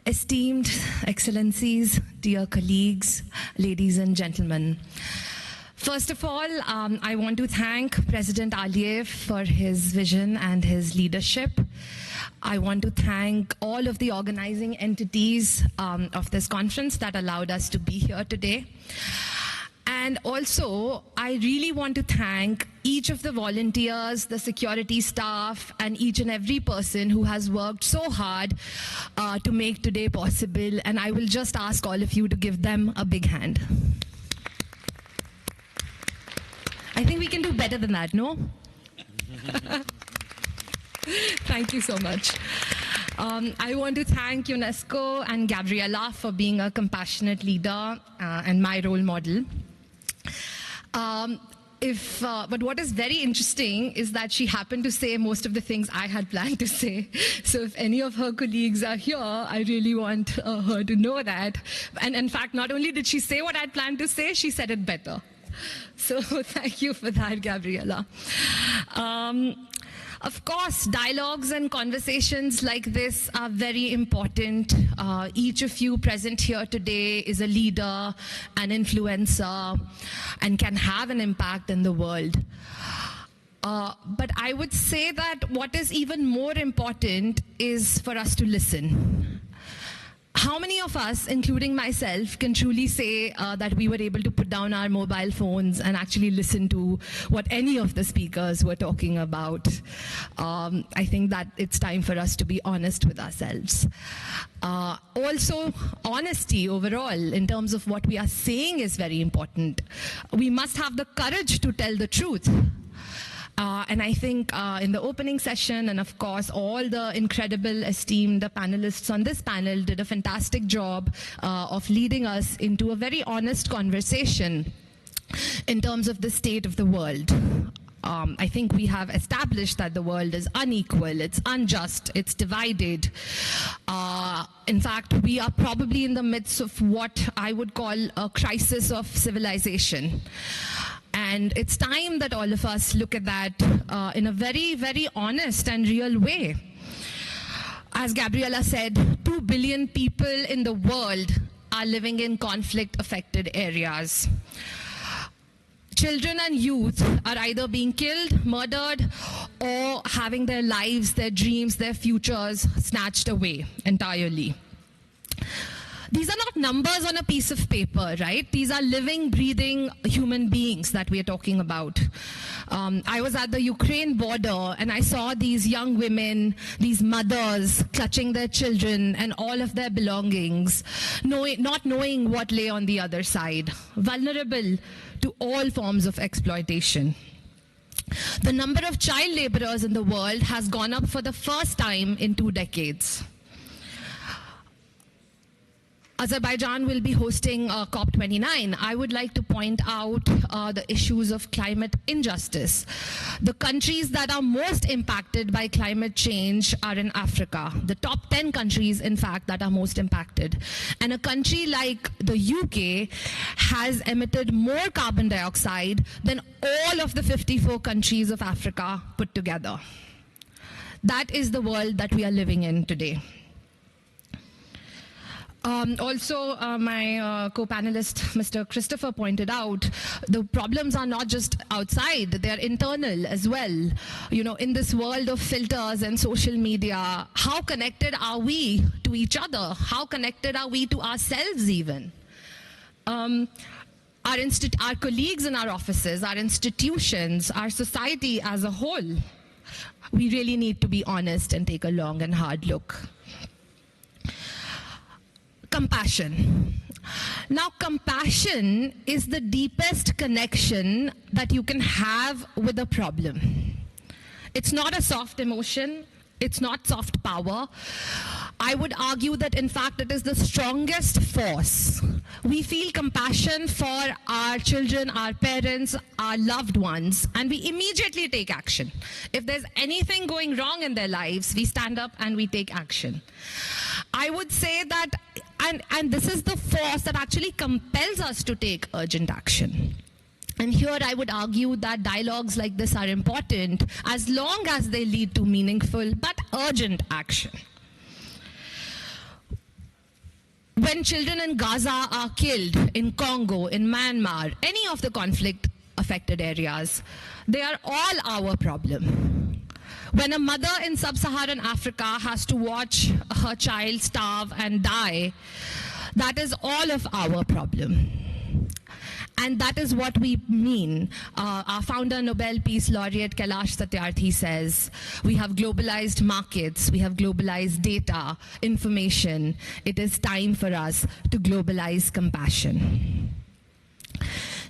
Esteemed Excellencies, dear colleagues, ladies and gentlemen. First of all, I want to thank President Aliyev for his vision and his leadership. I want to thank all of the organizing entities of this conference that allowed us to be here today. And also, I really want to thank each of the volunteers, the security staff, and each and every person who has worked so hard to make today possible. And I will just ask all of you to give them a big hand. I think we can do better than that, no? Thank you so much. I want to thank UNESCO and Gabriela for being a compassionate leader and my role model. But what is very interesting is that she happened to say most of the things I had planned to say. So if any of her colleagues are here, I really want her to know that. And in fact, not only did she say what I had planned to say, she said it better. So thank you for that, Gabriela. Of course, dialogues and conversations like this are very important. Each of you present here today is a leader, an influencer, and can have an impact in the world. But I would say that what is even more important is for us to listen. How many of us, including myself, can truly say that we were able to put down our mobile phones and actually listen to what any of the speakers were talking about? I think that it's time for us to be honest with ourselves. Also, honesty overall in terms of what we are saying is very important. We must have the courage to tell the truth. And I think in the opening session, and of course, all the incredible, esteemed panelists on this panel did a fantastic job of leading us into a very honest conversation in terms of the state of the world. I think we have established that the world is unequal, it's unjust, it's divided. In fact, we are probably in the midst of what I would call a crisis of civilization. And it's time that all of us look at that in a very, very honest and real way. As Gabriela said, 2 billion people in the world are living in conflict-affected areas. Children and youth are either being killed, murdered, or having their lives, their dreams, their futures snatched away entirely. These are not numbers on a piece of paper, right? These are living, breathing human beings that we are talking about. I was at the Ukraine border and I saw these young women, these mothers clutching their children and all of their belongings, not knowing what lay on the other side, vulnerable to all forms of exploitation. The number of child laborers in the world has gone up for the first time in 2 decades. Azerbaijan will be hosting COP29. I would like to point out the issues of climate injustice. The countries that are most impacted by climate change are in Africa. The top 10 countries, in fact, that are most impacted. And a country like the UK has emitted more carbon dioxide than all of the 54 countries of Africa put together. That is the world that we are living in today. Also, my co-panelist, Mr. Christopher, pointed out the problems are not just outside, they're internal as well. You know, in this world of filters and social media, how connected are we to each other? How connected are we to ourselves even? Our colleagues in our offices, our institutions, our society as a whole, we really need to be honest and take a long and hard look. Compassion. Now, compassion is the deepest connection that you can have with a problem. It's not a soft emotion. It's not soft power. I would argue that, in fact, it is the strongest force. We feel compassion for our children, our parents, our loved ones, and we immediately take action. If there's anything going wrong in their lives, we stand up and we take action. I would say that, and this is the force that actually compels us to take urgent action. And here I would argue that dialogues like this are important as long as they lead to meaningful but urgent action. when children in Gaza are killed, in Congo, in Myanmar, any of the conflict-affected areas, they are all our problem. When a mother in sub-Saharan Africa has to watch her child starve and die, that is all of our problem. And that is what we mean. Our founder, Nobel Peace Laureate Kailash Satyarthi says, we have globalized markets, we have globalized data, information. It is time for us to globalize compassion.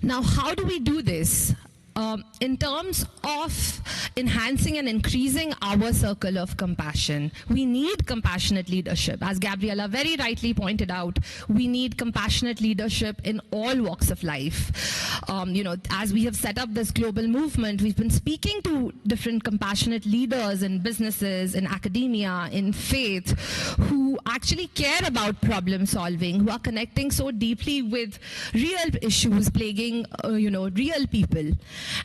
Now, how do we do this? In terms of enhancing and increasing our circle of compassion, we need compassionate leadership. As Gabriela very rightly pointed out, we need compassionate leadership in all walks of life. As we have set up this global movement, we've been speaking to different compassionate leaders in businesses, in academia, in faith, who actually care about problem solving, who are connecting so deeply with real issues plaguing, real people.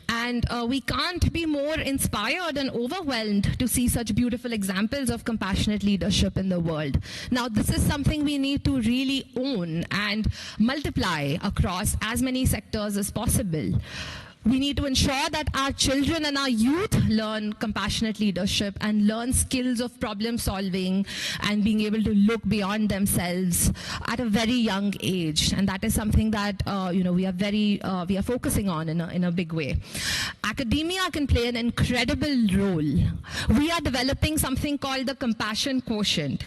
And we can't be more inspired and overwhelmed to see such beautiful examples of compassionate leadership in the world. Now, this is something we need to really own and multiply across as many sectors as possible. We need to ensure that our children and our youth learn compassionate leadership and learn skills of problem solving and being able to look beyond themselves at a very young age. And that is something that we are focusing on in a big way. Academia can play an incredible role. We are developing something called the compassion quotient,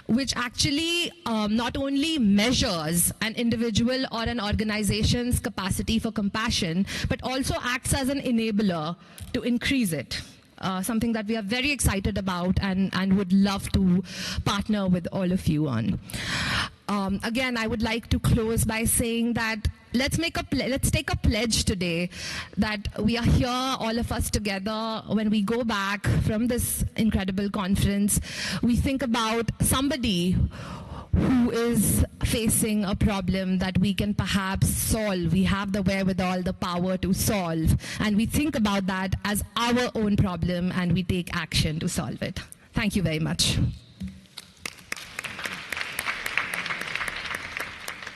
which actually not only measures an individual or an organization's capacity for compassion, but also acts as an enabler to increase it. Something that we are very excited about and would love to partner with all of you on. Again, I would like to close by saying that let's take a pledge today that we are here, all of us together. When we go back from this incredible conference, we think about somebody who is facing a problem that we can perhaps solve. We have the wherewithal, the power to solve. And we think about that as our own problem and we take action to solve it. Thank you very much.